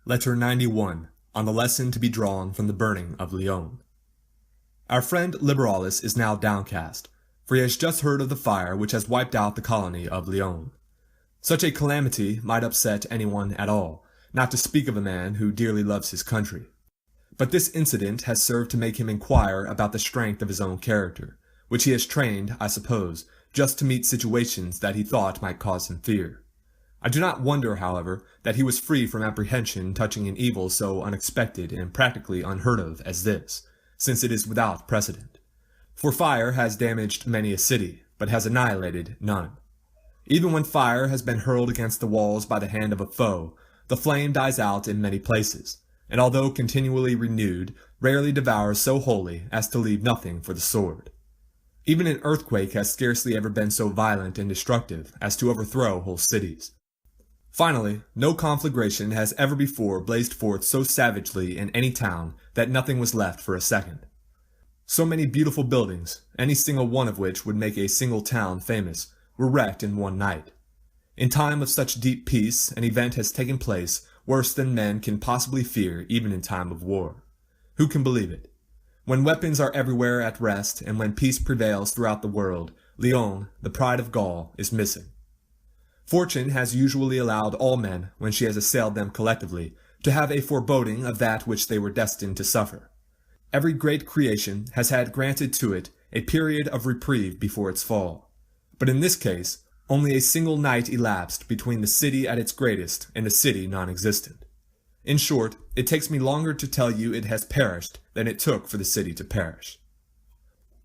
Letter 91, on the lesson to be drawn from the burning of Lyons. Our friend Liberalis is now downcast, for he has just heard of the fire which has wiped out the colony of Lyons. Such a calamity might upset anyone at all, not to speak of a man who dearly loves his country. But this incident has served to make him inquire about the strength of his own character, which he has trained, I suppose, just to meet situations that he thought might cause him fear. I do not wonder, however, that he was free from apprehension touching an evil so unexpected and practically unheard of as this, since it is without precedent. For fire has damaged many a city, but has annihilated none. Even when fire has been hurled against the walls by the hand of a foe, the flame dies out in many places, and although continually renewed, rarely devours so wholly as to leave nothing for the sword. Even an earthquake has scarcely ever been so violent and destructive as to overthrow whole cities. Finally, no conflagration has ever before blazed forth so savagely in any town that nothing was left for a second. So many beautiful buildings, any single one of which would make a single town famous, were wrecked in one night. In time of such deep peace, an event has taken place worse than men can possibly fear even in time of war. Who can believe it? When weapons are everywhere at rest, and when peace prevails throughout the world, Lyons, the pride of Gaul, is missing. Fortune has usually allowed all men, when she has assailed them collectively, to have a foreboding of that which they were destined to suffer. Every great creation has had granted to it a period of reprieve before its fall. But in this case, only a single night elapsed between the city at its greatest and the city non-existent. In short, it takes me longer to tell you it has perished than it took for the city to perish.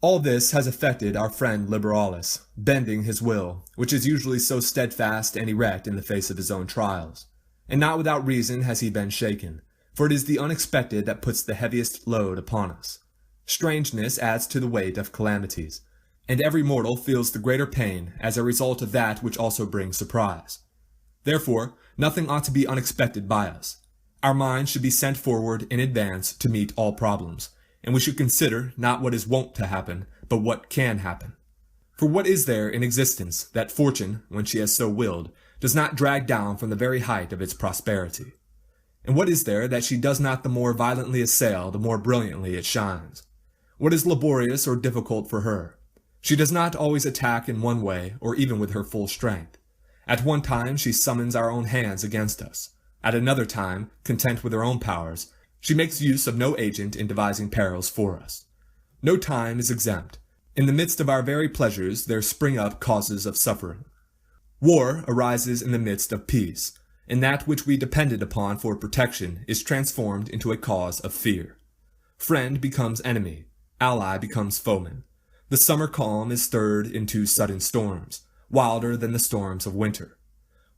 All this has affected our friend Liberalis, bending his will, which is usually so steadfast and erect in the face of his own trials. And not without reason has he been shaken, for it is the unexpected that puts the heaviest load upon us. Strangeness adds to the weight of calamities, and every mortal feels the greater pain as a result of that which also brings surprise. Therefore, nothing ought to be unexpected by us. Our minds should be sent forward in advance to meet all problems, and we should consider not what is wont to happen, but what can happen. For what is there in existence that fortune, when she has so willed, does not drag down from the very height of its prosperity? And what is there that she does not the more violently assail, the more brilliantly it shines? What is laborious or difficult for her? She does not always attack in one way, or even with her full strength. At one time she summons our own hands against us. At another time, content with her own powers, she makes use of no agent in devising perils for us. No time is exempt. In the midst of our very pleasures there spring up causes of suffering. War arises in the midst of peace, and that which we depended upon for protection is transformed into a cause of fear. Friend becomes enemy, ally becomes foeman. The summer calm is stirred into sudden storms, wilder than the storms of winter.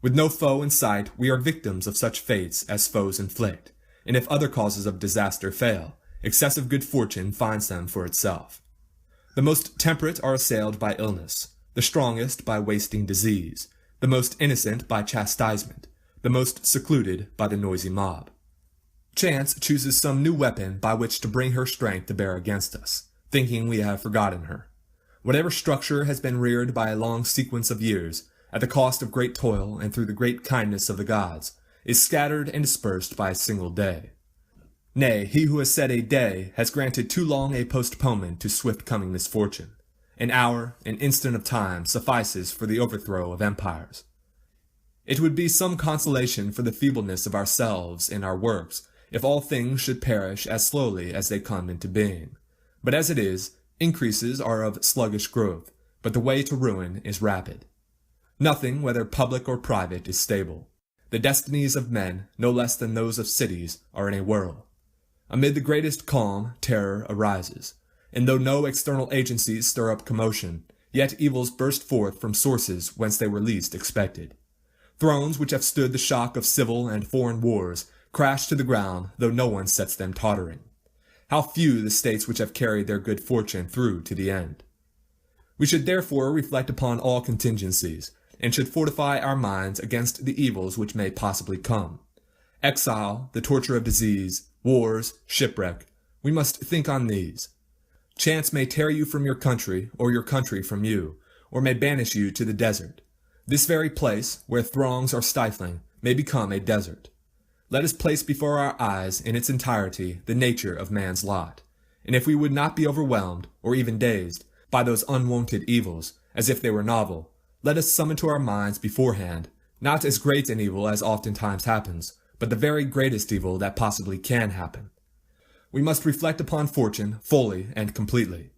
With no foe in sight, we are victims of such fates as foes inflict, and if other causes of disaster fail, excessive good fortune finds them for itself. The most temperate are assailed by illness, the strongest by wasting disease, the most innocent by chastisement, the most secluded by the noisy mob. Chance chooses some new weapon by which to bring her strength to bear against us, thinking we have forgotten her. Whatever structure has been reared by a long sequence of years, at the cost of great toil and through the great kindness of the gods, is scattered and dispersed by a single day. Nay, he who has set a day has granted too long a postponement to swift coming misfortune. An hour, an instant of time, suffices for the overthrow of empires. It would be some consolation for the feebleness of ourselves and our works, if all things should perish as slowly as they come into being. But as it is, increases are of sluggish growth, but the way to ruin is rapid. Nothing, whether public or private, is stable. The destinies of men, no less than those of cities, are in a whirl. Amid the greatest calm, terror arises, and though no external agencies stir up commotion, yet evils burst forth from sources whence they were least expected. Thrones which have stood the shock of civil and foreign wars crash to the ground, though no one sets them tottering. How few the states which have carried their good fortune through to the end! We should therefore reflect upon all contingencies, and should fortify our minds against the evils which may possibly come. Exile, the torture of disease, wars, shipwreck, we must think on these. Chance may tear you from your country, or your country from you, or may banish you to the desert. This very place, where throngs are stifling, may become a desert. let us place before our eyes in its entirety the nature of man's lot, and if we would not be overwhelmed, or even dazed, by those unwonted evils, as if they were novel, let us summon to our minds beforehand, not as great an evil as oftentimes happens, but the very greatest evil that possibly can happen. We must reflect upon fortune fully and completely.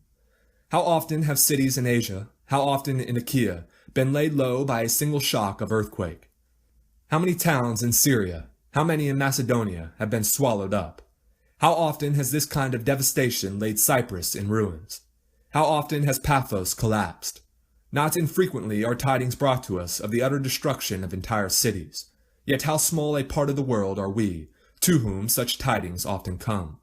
How often have cities in Asia, how often in Achaia, been laid low by a single shock of earthquake? How many towns in Syria, how many in Macedonia have been swallowed up? How often has this kind of devastation laid Cyprus in ruins? How often has Paphos collapsed? Not infrequently are tidings brought to us of the utter destruction of entire cities. Yet how small a part of the world are we, to whom such tidings often come.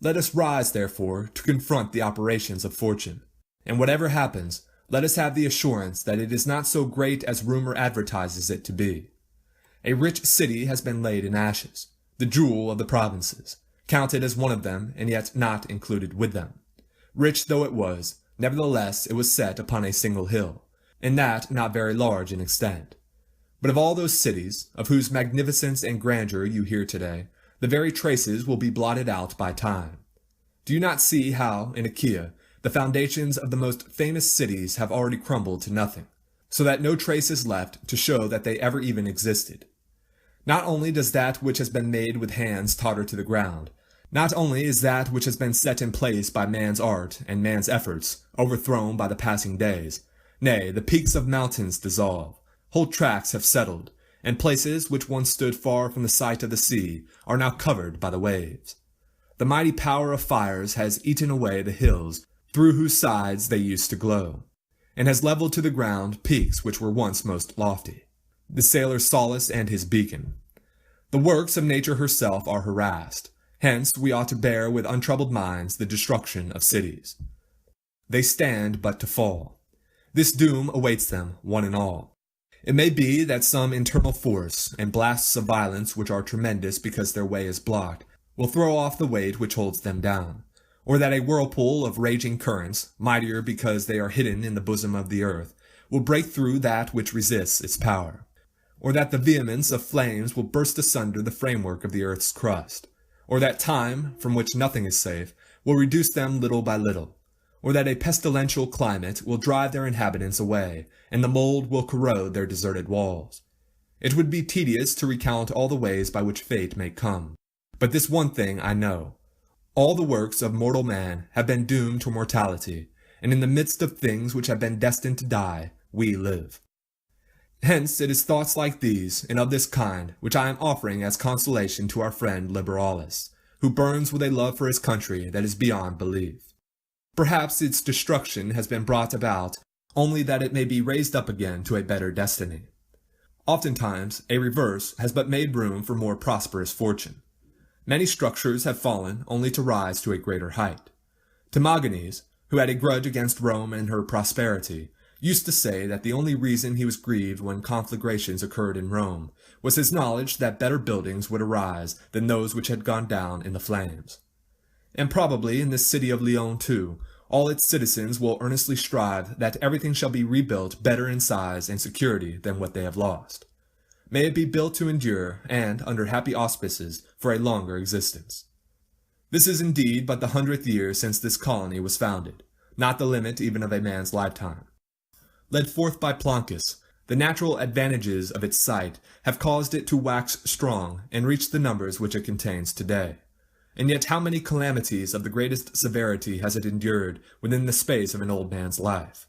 Let us rise, therefore, to confront the operations of fortune, and whatever happens, let us have the assurance that it is not so great as rumor advertises it to be. A rich city has been laid in ashes, the jewel of the provinces, counted as one of them and yet not included with them. Rich though it was, nevertheless it was set upon a single hill, and that not very large in extent. But of all those cities, of whose magnificence and grandeur you hear today, the very traces will be blotted out by time. Do you not see how, in Achaia, the foundations of the most famous cities have already crumbled to nothing, so that no trace is left to show that they ever even existed? Not only does that which has been made with hands totter to the ground, not only is that which has been set in place by man's art and man's efforts overthrown by the passing days, nay, the peaks of mountains dissolve, whole tracts have settled, and places which once stood far from the sight of the sea are now covered by the waves. The mighty power of fires has eaten away the hills through whose sides they used to glow, and has leveled to the ground peaks which were once most lofty, the sailor's solace and his beacon. The works of nature herself are harassed, hence we ought to bear with untroubled minds the destruction of cities. They stand but to fall. This doom awaits them, one and all. It may be that some internal force, and blasts of violence which are tremendous because their way is blocked, will throw off the weight which holds them down, or that a whirlpool of raging currents, mightier because they are hidden in the bosom of the earth, will break through that which resists its power, or that the vehemence of flames will burst asunder the framework of the earth's crust, or that time, from which nothing is safe, will reduce them little by little, or that a pestilential climate will drive their inhabitants away, and the mold will corrode their deserted walls. It would be tedious to recount all the ways by which fate may come, but this one thing I know. All the works of mortal man have been doomed to mortality, and in the midst of things which have been destined to die, we live. Hence it is thoughts like these, and of this kind, which I am offering as consolation to our friend Liberalis, who burns with a love for his country that is beyond belief. Perhaps its destruction has been brought about only that it may be raised up again to a better destiny. Oftentimes, a reverse has but made room for more prosperous fortune. Many structures have fallen only to rise to a greater height. Timagenes, who had a grudge against Rome and her prosperity, used to say that the only reason he was grieved when conflagrations occurred in Rome was his knowledge that better buildings would arise than those which had gone down in the flames. And probably in this city of Lyons too, all its citizens will earnestly strive that everything shall be rebuilt better in size and security than what they have lost. May it be built to endure, and, under happy auspices, for a longer existence. This is indeed but the 100th year since this colony was founded, not the limit even of a man's lifetime. Led forth by Plancus, the natural advantages of its site have caused it to wax strong and reach the numbers which it contains today. And yet how many calamities of the greatest severity has it endured within the space of an old man's life?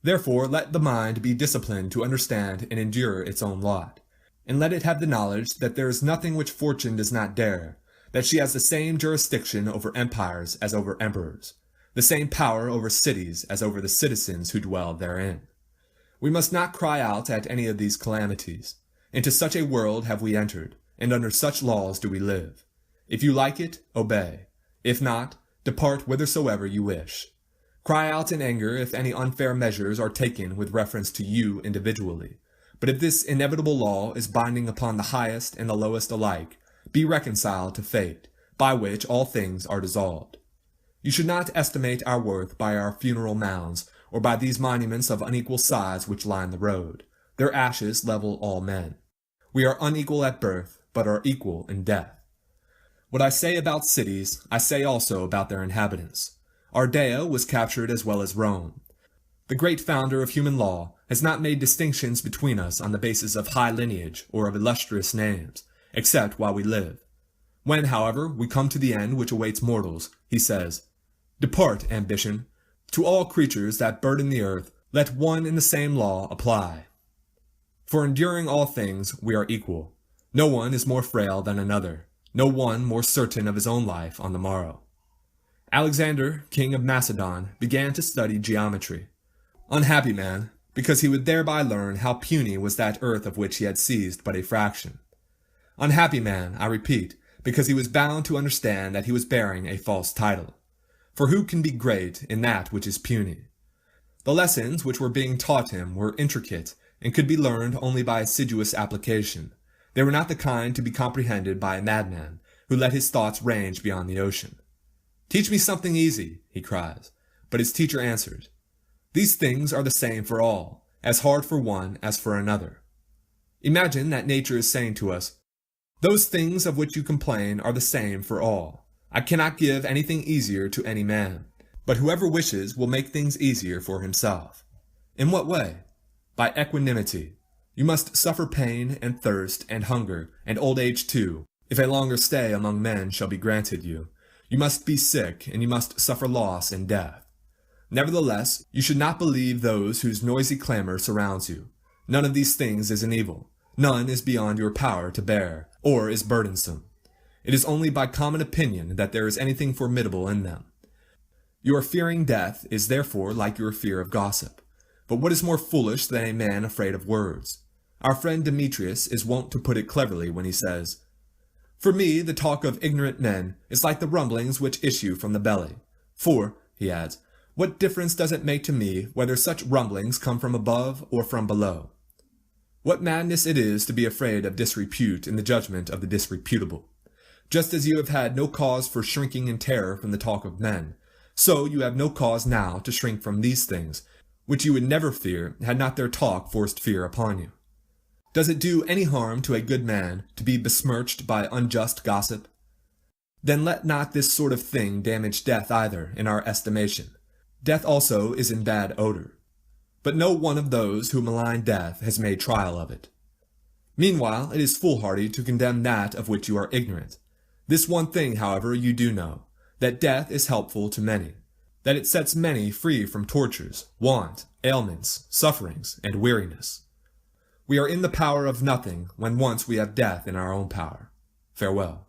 Therefore let the mind be disciplined to understand and endure its own lot, and let it have the knowledge that there is nothing which fortune does not dare, that she has the same jurisdiction over empires as over emperors, the same power over cities as over the citizens who dwell therein. We must not cry out at any of these calamities. Into such a world have we entered, and under such laws do we live. If you like it, obey. If not, depart whithersoever you wish. Cry out in anger if any unfair measures are taken with reference to you individually. But if this inevitable law is binding upon the highest and the lowest alike, be reconciled to fate, by which all things are dissolved. You should not estimate our worth by our funeral mounds, or by these monuments of unequal size which line the road. Their ashes level all men. We are unequal at birth, but are equal in death. What I say about cities, I say also about their inhabitants. Ardea was captured as well as Rome. The great founder of human law has not made distinctions between us on the basis of high lineage or of illustrious names, except while we live. When, however, we come to the end which awaits mortals, he says, "Depart, ambition. To all creatures that burden the earth, let one and the same law apply. For enduring all things we are equal. No one is more frail than another, no one more certain of his own life on the morrow." Alexander, king of Macedon, began to study geometry. Unhappy man, because he would thereby learn how puny was that earth of which he had seized but a fraction. Unhappy man, I repeat, because he was bound to understand that he was bearing a false title. For who can be great in that which is puny? The lessons which were being taught him were intricate and could be learned only by assiduous application. They were not the kind to be comprehended by a madman who let his thoughts range beyond the ocean. "Teach me something easy," he cries, but his teacher answers, "These things are the same for all, as hard for one as for another." Imagine that nature is saying to us, "Those things of which you complain are the same for all. I cannot give anything easier to any man, but whoever wishes will make things easier for himself." In what way? By equanimity. You must suffer pain and thirst and hunger and old age too, if a longer stay among men shall be granted you. You must be sick, and you must suffer loss and death. Nevertheless, you should not believe those whose noisy clamor surrounds you. None of these things is an evil. None is beyond your power to bear, or is burdensome. It is only by common opinion that there is anything formidable in them. Your fearing death is therefore like your fear of gossip. But what is more foolish than a man afraid of words? Our friend Demetrius is wont to put it cleverly when he says, "For me, the talk of ignorant men is like the rumblings which issue from the belly. For," he adds, "what difference does it make to me whether such rumblings come from above or from below?" What madness it is to be afraid of disrepute in the judgment of the disreputable. Just as you have had no cause for shrinking in terror from the talk of men, so you have no cause now to shrink from these things, which you would never fear had not their talk forced fear upon you. Does it do any harm to a good man to be besmirched by unjust gossip? Then let not this sort of thing damage death either in our estimation. Death also is in bad odor. But no one of those who malign death has made trial of it. Meanwhile, it is foolhardy to condemn that of which you are ignorant. This one thing, however, you do know, that death is helpful to many, that it sets many free from tortures, want, ailments, sufferings, and weariness. We are in the power of nothing when once we have death in our own power. Farewell.